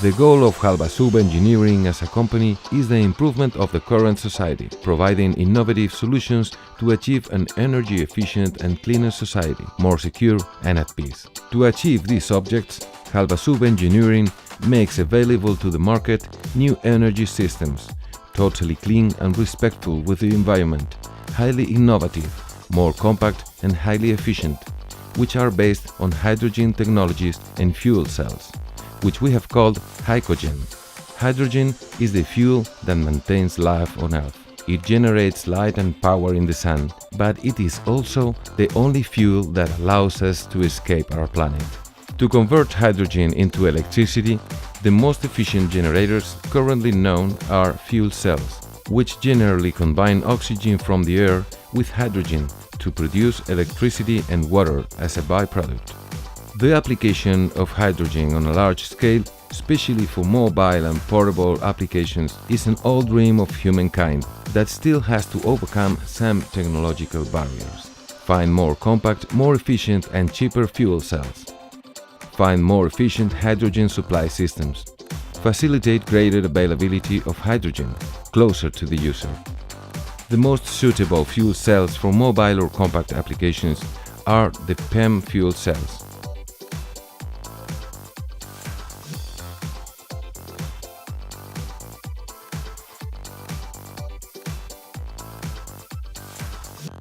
The goal of JALVASUB Engineering as a company is the improvement of the current society, providing innovative solutions to achieve an energy-efficient and cleaner society, more secure and at peace. To achieve these objectives, JALVASUB Engineering makes available to the market new energy systems, totally clean and respectful with the environment, highly innovative, more compact and highly efficient, which are based on hydrogen technologies and fuel cells, which we have called HYCOGEN. Hydrogen is the fuel that maintains life on Earth. It generates light and power in the sun, but it is also the only fuel that allows us to escape our planet. To convert hydrogen into electricity, the most efficient generators currently known are fuel cells, which generally combine oxygen from the air with hydrogen to produce electricity and water as a byproduct. The application of hydrogen on a large scale, especially for mobile and portable applications, is an old dream of humankind that still has to overcome some technological barriers. Find more compact, more efficient and cheaper fuel cells. Find more efficient hydrogen supply systems. Facilitate greater availability of hydrogen closer to the user. The most suitable fuel cells for mobile or compact applications are the PEM fuel cells.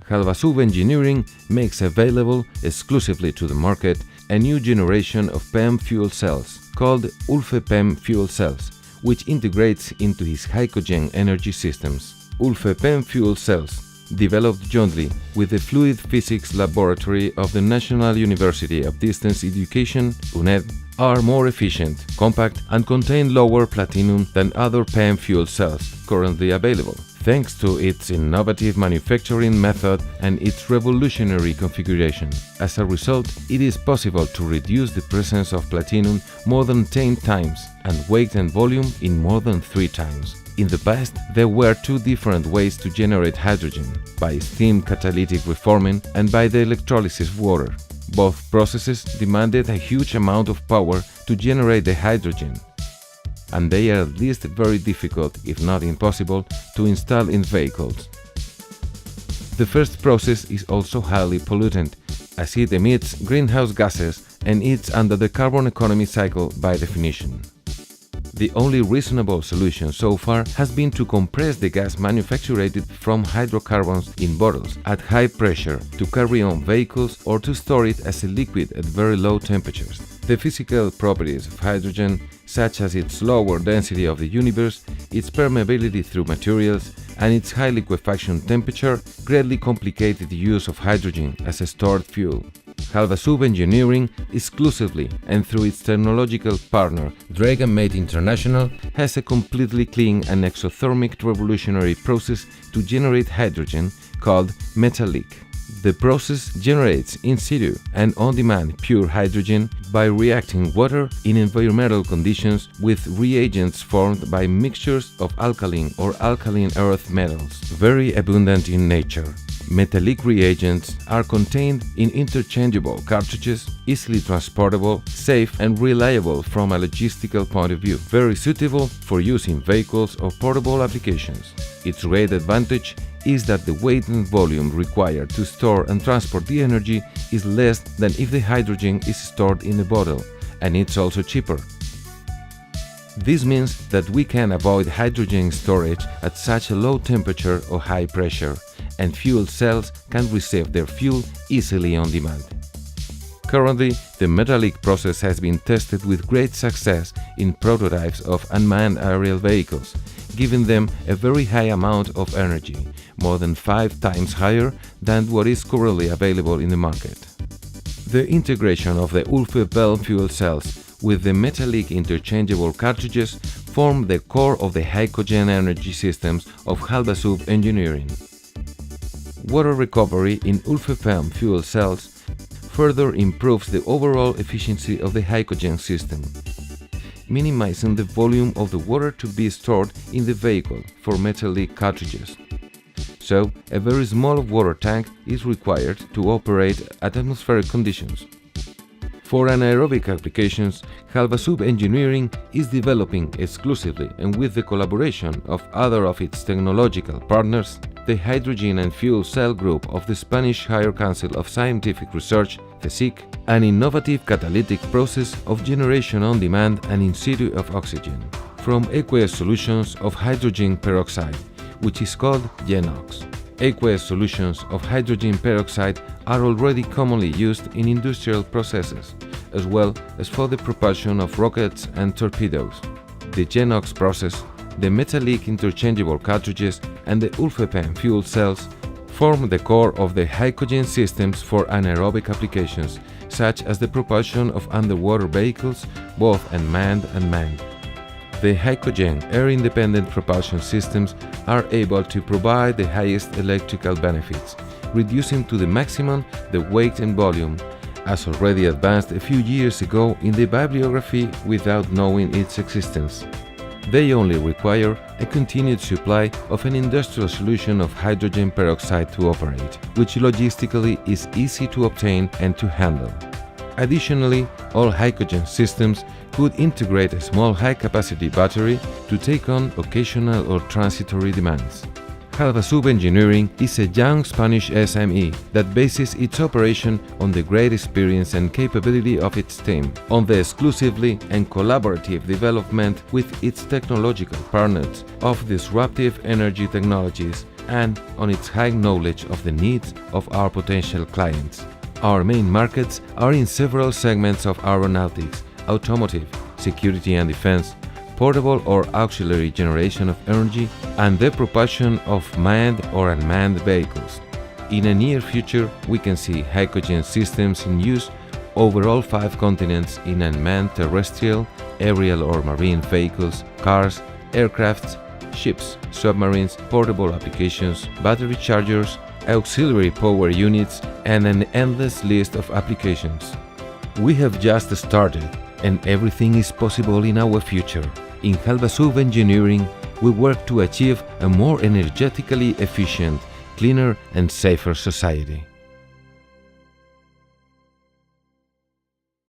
JALVASUB Engineering makes available exclusively to the market a new generation of PEM fuel cells called PEM fuel cells, which integrates into his HYCOGEN energy systems. PEM fuel cells, developed jointly with the Fluid Physics Laboratory of the National University of Distance Education, UNED, are more efficient, compact and contain lower platinum than other PEM fuel cells currently available, thanks to its innovative manufacturing method and its revolutionary configuration. As a result, it is possible to reduce the presence of platinum more than 10 times and weight and volume in more than 3 times. In the past, there were 2 different ways to generate hydrogen, by steam catalytic reforming and by the electrolysis of water. Both processes demanded a huge amount of power to generate the hydrogen, and they are at least very difficult, if not impossible, to install in vehicles. The first process is also highly pollutant, as it emits greenhouse gases and is under the carbon economy cycle by definition. The only reasonable solution so far has been to compress the gas manufactured from hydrocarbons in bottles at high pressure to carry on vehicles or to store it as a liquid at very low temperatures. The physical properties of hydrogen, such as its lower density of the universe, its permeability through materials, and its high liquefaction temperature, greatly complicate the use of hydrogen as a stored fuel. JALVASUB Engineering, exclusively and through its technological partner Dragonmate International, has a completely clean and exothermic revolutionary process to generate hydrogen called metallic. The process generates in situ and on-demand pure hydrogen by reacting water in environmental conditions with reagents formed by mixtures of alkaline or alkaline earth metals, very abundant in nature. Metallic reagents are contained in interchangeable cartridges, easily transportable, safe and reliable from a logistical point of view, very suitable for use in vehicles or portable applications. Its great advantage is that the weight and volume required to store and transport the energy is less than if the hydrogen is stored in a bottle, and it's also cheaper. This means that we can avoid hydrogen storage at such a low temperature or high pressure, and fuel cells can receive their fuel easily on demand. Currently, the metallic process has been tested with great success in prototypes of unmanned aerial vehicles, giving them a very high amount of energy, more than 5 times higher than what is currently available in the market. The integration of the PEM fuel cells with the metallic interchangeable cartridges form the core of the HYCOGEN energy systems of JALVASUB Engineering. Water recovery in PEM fuel cells further improves the overall efficiency of the HYCOGEN system, minimizing the volume of the water to be stored in the vehicle for metallic cartridges. So, a very small water tank is required to operate at atmospheric conditions. For anaerobic applications, JALVASUB engineering is developing exclusively and with the collaboration of other of its technological partners, the Hydrogen and Fuel Cell Group of the Spanish Higher Council of Scientific Research, HYCOGEN, an innovative catalytic process of generation on demand and in situ of oxygen, from aqueous solutions of hydrogen peroxide, which is called GenOx. Aqueous solutions of hydrogen peroxide are already commonly used in industrial processes, as well as for the propulsion of rockets and torpedoes. The GenOx process, the metallic interchangeable cartridges, and the UlfePEM fuel cells form the core of the HYCOGEN systems for anaerobic applications, such as the propulsion of underwater vehicles, both unmanned and manned. The HYCOGEN air-independent propulsion systems are able to provide the highest electrical benefits, reducing to the maximum the weight and volume, as already advanced a few years ago in the bibliography without knowing its existence. They only require a continued supply of an industrial solution of hydrogen peroxide to operate, which logistically is easy to obtain and to handle. Additionally, all HYCOGEN systems could integrate a small high-capacity battery to take on occasional or transitory demands. JALVASUB Engineering is a young Spanish SME that bases its operation on the great experience and capability of its team, on the exclusively and collaborative development with its technological partners of disruptive energy technologies, and on its high knowledge of the needs of our potential clients. Our main markets are in several segments of aeronautics, automotive, security and defense, portable or auxiliary generation of energy, and the propulsion of manned or unmanned vehicles. In the near future, we can see HYCOGEN systems in use over all 5 continents in unmanned terrestrial, aerial or marine vehicles, cars, aircrafts, ships, submarines, portable applications, battery chargers, auxiliary power units, and an endless list of applications. We have just started, and everything is possible in our future. In JALVASUB Engineering, we work to achieve a more energetically efficient, cleaner and safer society.